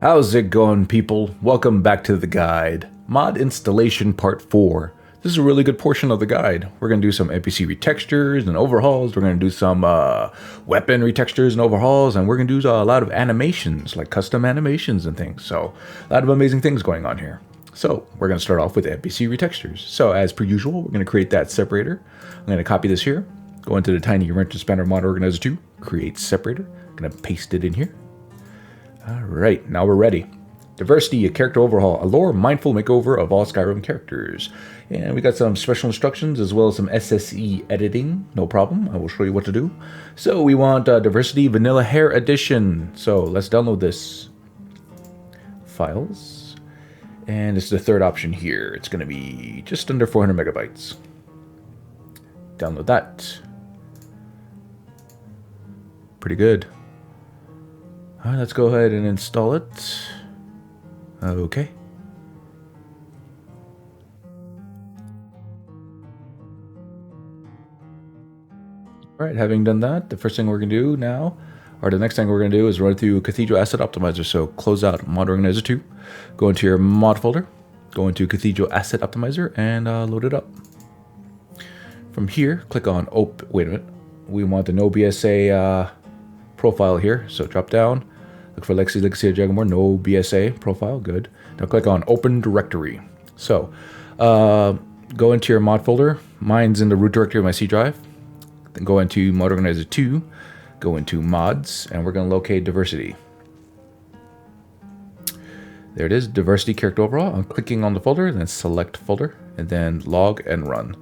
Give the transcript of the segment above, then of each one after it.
How's it going, people? Welcome back to the guide. Mod installation part 4. This is a really good portion of the guide. We're going to do some NPC retextures and overhauls. We're going to do some weapon retextures and overhauls. And we're going to do a lot of animations, like custom animations and things. So, a lot of amazing things going on here. So, we're going to start off with NPC retextures. So, as per usual, we're going to create that separator. I'm going to copy this here. Go into the tiny wrench spanner mod organizer 2. Create separator. I'm going to paste it in here. Alright, now we're ready. Diversity, a character overhaul, a lore mindful makeover of all Skyrim characters. And we got some special instructions as well as some SSE editing. No problem, I will show you what to do. So we want Diversity Vanilla Hair Edition. So let's download this. Files. And it's the third option here. It's going to be just under 400 megabytes. Download that. Pretty good. Alright, let's go ahead and install it. Okay. Alright, having done that, the first thing we're going to do now, or the next thing we're going to do is run through Cathedral Asset Optimizer. So close out Mod Organizer 2, go into your mod folder, go into Cathedral Asset Optimizer, and load it up. From here, click on wait a minute. We want the no BSA profile here, so drop down. Look for Lexy, Dragonborn, no BSA profile, good. Now click on Open Directory. So, go into your mod folder. Mine's in the root directory of my C drive. Then go into Mod Organizer 2, go into Mods, and we're going to locate Diversity. There it is, Diversity Character Overall. I'm clicking on the folder, then select folder, and then log and run.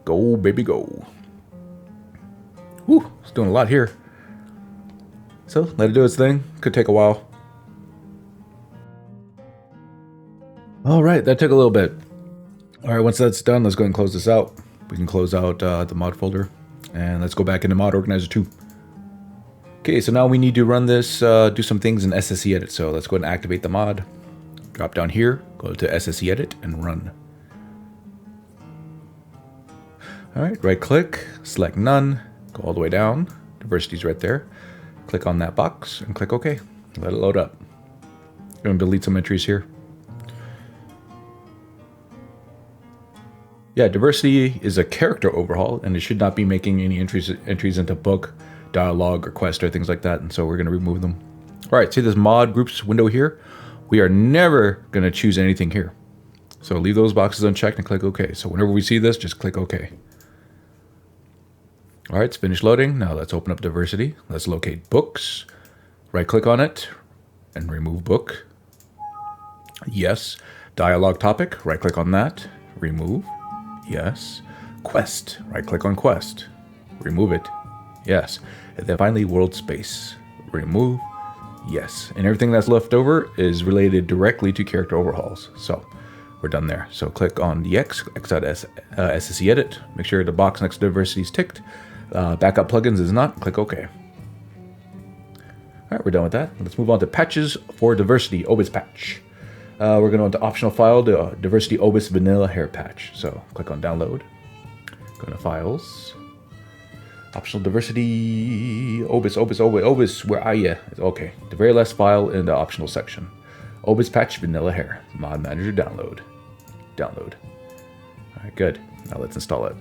Go, baby, go. Whew, it's doing a lot here. So, let it do its thing. Could take a while. Alright, that took a little bit. Alright, once that's done, let's go ahead and close this out. We can close out the mod folder. And let's go back into Mod Organizer 2. Okay, so now we need to run this, do some things in SSEEdit. So let's go ahead and activate the mod. Drop down here, go to SSEEdit, and run. Alright, right click, select none, go all the way down. Diversity's right there. Click on that box and click OK. Let it load up. I'm going to delete some entries here. Yeah, Diversity is a character overhaul, and it should not be making any entries into book, dialogue, or quest, or things like that, and so we're going to remove them. Alright, see this mod groups window here? We are never going to choose anything here. So leave those boxes unchecked and click OK. So whenever we see this, just click OK. Alright, it's finished loading. Now let's open up Diversity. Let's locate books. Right click on it and remove book. Yes. Dialogue topic. Right click on that. Remove. Yes. Quest. Right click on quest. Remove it. Yes. And then finally world space. Remove. Yes. And everything that's left over is related directly to character overhauls. So we're done there. So click on the X out SSEEdit. Make sure the box next to Diversity is ticked. Backup plugins is not. Click OK. Alright, we're done with that. Let's move on to patches for Diversity Obis patch. We're going to optional file, the Diversity Obis Vanilla Hair Patch. So click on Download. Go to Files. Optional Diversity Obis. Where are you? Okay, the very last file in the optional section. Obis Patch Vanilla Hair. Mod Manager Download. Alright, good. Now let's install it.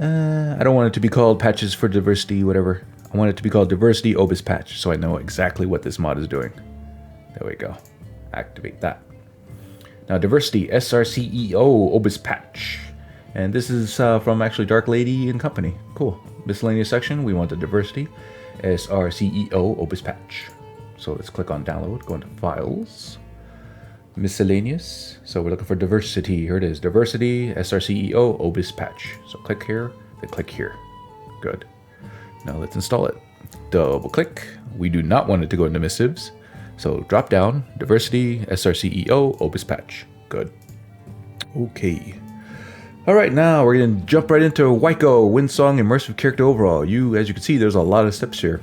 I don't want it to be called Patches for Diversity, whatever. I want it to be called Diversity Obis Patch, so I know exactly what this mod is doing. There we go. Activate that. Now, Diversity SRCEO Obis Patch. And this is from actually Dark Lady and Company. Cool. Miscellaneous section, we want the Diversity SRCEO Obis Patch. So let's click on Download, go into Files. Miscellaneous. So we're looking for Diversity. Here it is. Diversity SRCEO Obis Patch. So click here, then click here. Good. Now let's install it. Double click. We do not want it to go into missives. So drop down Diversity SRCEO Obis Patch. Good. Okay. Alright, now we're going to jump right into WICO Windsong Immersive Character Overhaul. As you can see, there's a lot of steps here.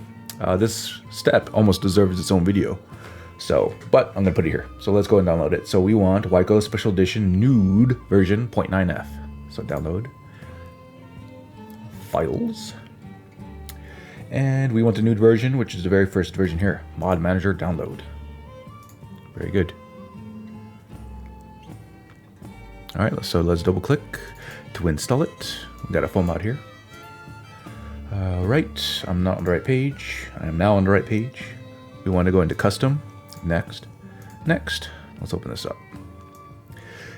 This step almost deserves its own video. So, but I'm going to put it here. So let's go and download it. So we want WICO Special Edition Nude version 0.9F. So download. Files. And we want the new version, which is the very first version here. Mod Manager download. Very good. All right, so let's double click to install it. We got a foam out here. Right, I'm not on the right page. I am now on the right page. We want to go into custom. Next. Next. Let's open this up.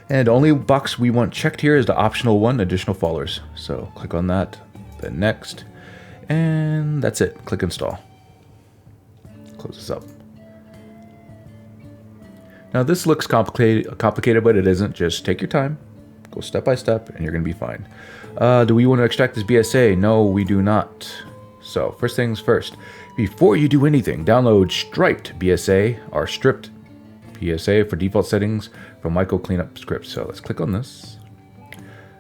And the only box we want checked here is the optional one, additional followers. So click on that, then next. And that's it. Click install. Close this up. Now this looks complicated, but it isn't. Just take your time, go step by step, and you're going to be fine. Do we want to extract this BSA? No, we do not. So first things first, before you do anything, download striped BSA or stripped BSA for default settings from WICO cleanup script. So let's click on this,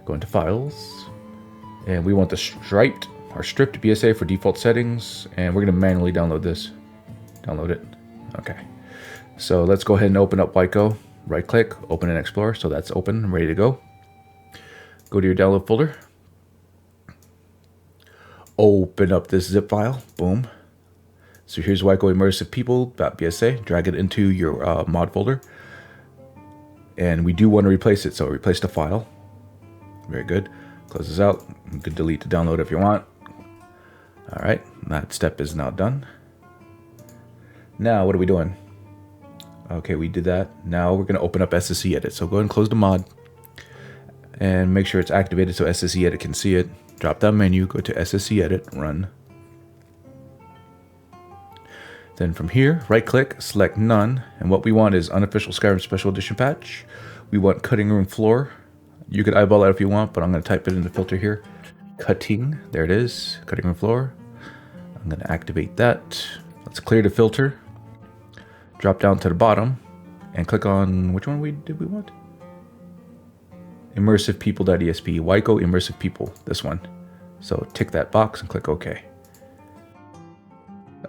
go into files, and we want the striped or stripped BSA for default settings, and we're going to manually download this. Download it. Okay. So let's go ahead and open up WICO. Right click, open and explore. So that's open and ready to go. Go to your download folder. Open up this zip file. Boom. So here's WICO immersive people.bsa. Drag it into your mod folder. And we do want to replace it. So replace the file. Very good. Close this out. You can delete the download if you want. All right. That step is now done. Now what are we doing? Okay, we did that. Now we're going to open up SSEEdit. So go ahead and close the mod and make sure it's activated so SSEEdit can see it. Drop down menu, go to SSEEdit, run. Then from here, right click, select none. And what we want is unofficial Skyrim special edition patch. We want cutting room floor. You could eyeball that if you want, but I'm going to type it in the filter here. Cutting, there it is, cutting room floor. I'm going to activate that. Let's clear the filter. Drop down to the bottom and click on, which one did we want? Immersive people.esp, WICO immersive people, this one. So tick that box and click OK.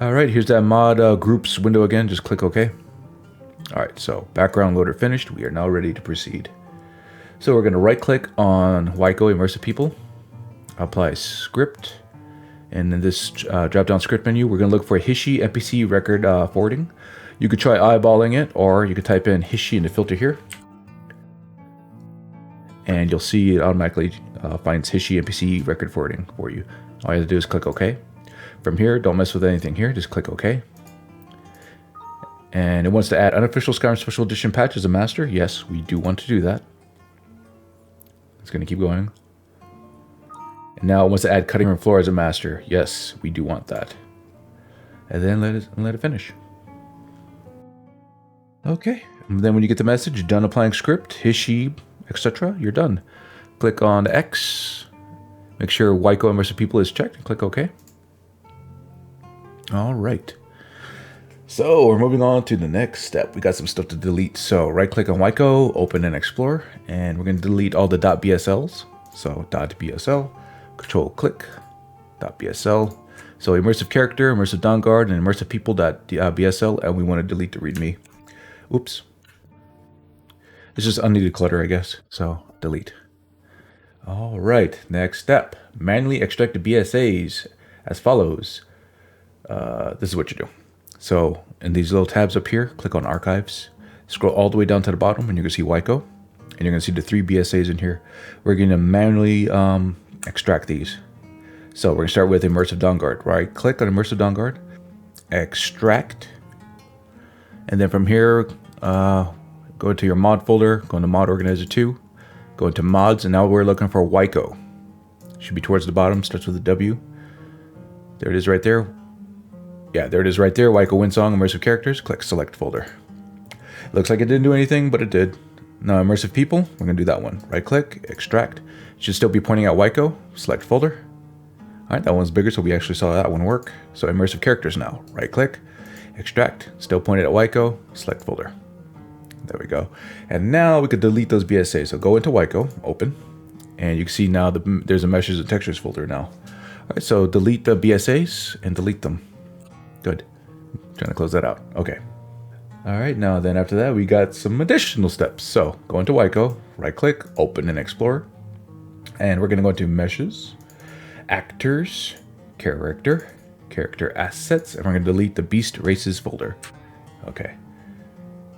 All right, here's that mod groups window again, just click OK. All right, so background loader finished. We are now ready to proceed. So we're gonna right click on WICO immersive people, apply script, and in this drop down script menu, we're gonna look for Hijinx NPC record forwarding. You could try eyeballing it, or you could type in Hijinx in the filter here. And you'll see it automatically finds Hijinx NPC record forwarding for you. All you have to do is click OK. From here, don't mess with anything here, just click OK. And it wants to add unofficial Skyrim special edition patch as a master. Yes, we do want to do that. It's going to keep going. And now it wants to add cutting room floor as a master. Yes, we do want that. And then let it finish. Okay, and then when you get the message, done applying script, Hijinx, etc., you're done. Click on X, make sure WICO immersive people is checked, and click OK. All right. So we're moving on to the next step. We got some stuff to delete. So right click on WICO, open and explore, and we're going to delete all the .bsls. So .bsl, control click, .bsl. So immersive character, immersive dawn guard, and immersive people.bsl, and we want to delete the readme. Oops. It's just unneeded clutter, I guess. So delete. All right, next step. Manually extract the BSAs as follows. This is what you do. So in these little tabs up here, click on archives. Scroll all the way down to the bottom and you're gonna see WICO. And you're gonna see the 3 BSAs in here. We're gonna manually extract these. So we're gonna start with immersive dawn guard. Right click on immersive dawn guard, extract. And then from here, go to your mod folder, go into mod organizer 2, go into mods, and now we're looking for WICO. Should be towards the bottom, starts with a W. There it is right there. Yeah, there it is right there, WICO Windsong immersive characters. Click select folder. Looks like it didn't do anything, but it did. Now immersive people, we're gonna do that one. Right click, extract. It should still be pointing at WICO, select folder. All right, that one's bigger, so we actually saw that one work. So immersive characters now, right click, extract, still pointed at WICO, select folder. There we go. And now we could delete those BSAs. So go into WICO, open, and you can see now there's a meshes and textures folder now. All right, so delete the BSAs and delete them. Good. I'm trying to close that out. Okay. All right, now then after that, we got some additional steps. So go into WICO, right click, open and explore. And we're gonna go into meshes, actors, character, character assets, and we're going to delete the beast races folder. Okay.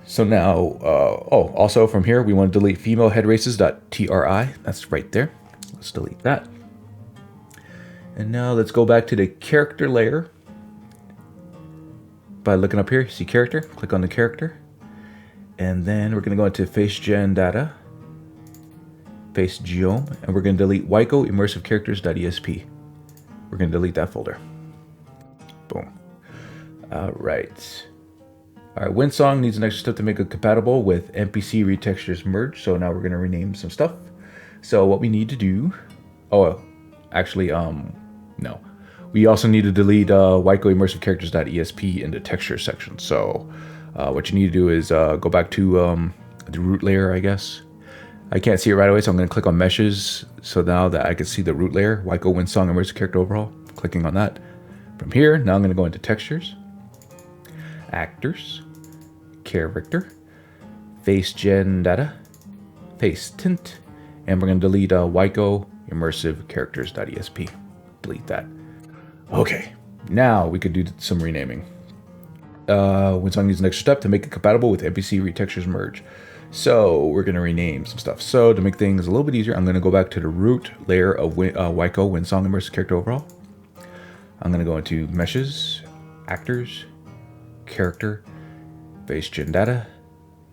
So now, also from here, we want to delete female head races.tri. That's right there. Let's delete that. And now let's go back to the character layer. By looking up here, see character, click on the character. And then we're going to go into face gen data, face geom, and we're going to delete WICO immersive characters.esp. We're going to delete that folder. Boom. All right. All right, Windsong needs an extra step to make it compatible with NPC Retextures merge. So now we're going to rename some stuff. So what we need to do, no. We also need to delete WICO immersive characters.esp in the texture section. So what you need to do is go back to the root layer, I guess. I can't see it right away, so I'm going to click on meshes. So now that I can see the root layer, WICO Windsong immersive character overhaul, clicking on that. From here, now I'm going to go into textures, actors, character, face gen data, face tint, and we're going to delete WICO immersive characters.esp. Delete that. Okay, now we could do some renaming. Windsong needs an extra step to make it compatible with NPC Retextures merge. So we're going to rename some stuff. So to make things a little bit easier, I'm going to go back to the root layer of WICO Windsong immersive character overhaul. I'm going to go into meshes, actors, character, face gen data,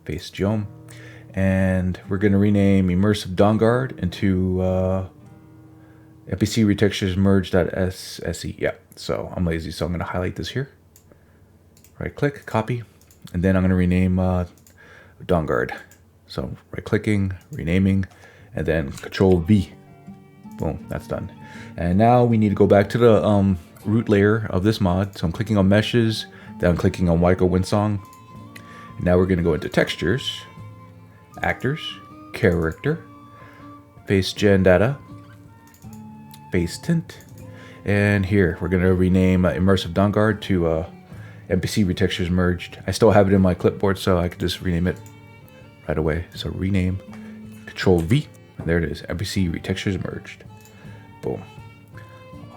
face geom, and we're going to rename immersive Dawnguard into NPC Retextures merge.sse. Yeah, so I'm lazy, so I'm going to highlight this here. Right click, copy, and then I'm going to rename Dawnguard. So right clicking, renaming, and then Control V. Boom, that's done. And now we need to go back to the root layer of this mod. So I'm clicking on meshes, then I'm clicking on WICO Windsong. Now we're going to go into textures, actors, character, face gen data, face tint, and here we're going to rename immersive Dawnguard to NPC Retextures merged. I still have it in my clipboard, so I could just rename it right away. So rename, Control V, and there it is, NPC Retextures merged. Boom.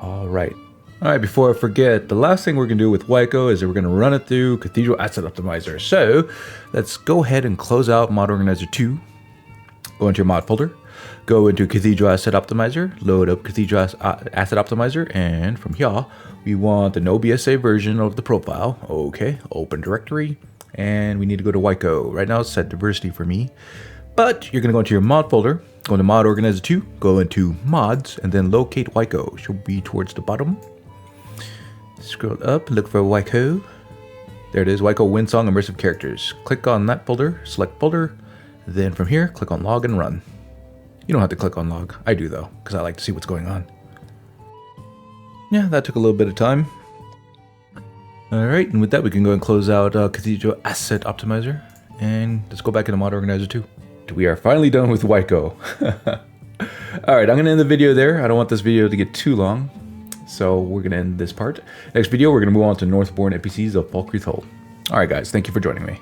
All right. All right, before I forget, the last thing we're going to do with WICO is that we're going to run it through Cathedral Asset Optimizer. So let's go ahead and close out Mod Organizer 2. Go into your mod folder. Go into Cathedral Asset Optimizer, load up Cathedral Asset Optimizer, and from here, we want the no BSA version of the profile. Okay, open directory, and we need to go to WICO. Right now it's set diversity for me, but you're gonna go into your mod folder, go into Mod Organizer 2, go into Mods, and then locate WICO. Should be towards the bottom. Scroll up, look for WICO. There it is, WICO Windsong Immersive Characters. Click on that folder, select folder, then from here, click on Log and Run. You don't have to click on log. I do though, because I like to see what's going on. Yeah, that took a little bit of time. Alright, and with that we can go and close out Cathedral Asset Optimizer. And let's go back into Mod Organizer 2. We are finally done with WICO. Alright, I'm going to end the video there. I don't want this video to get too long. So we're going to end this part. Next video, we're going to move on to Northbourne NPCs of Falkreath Hull. Alright guys, thank you for joining me.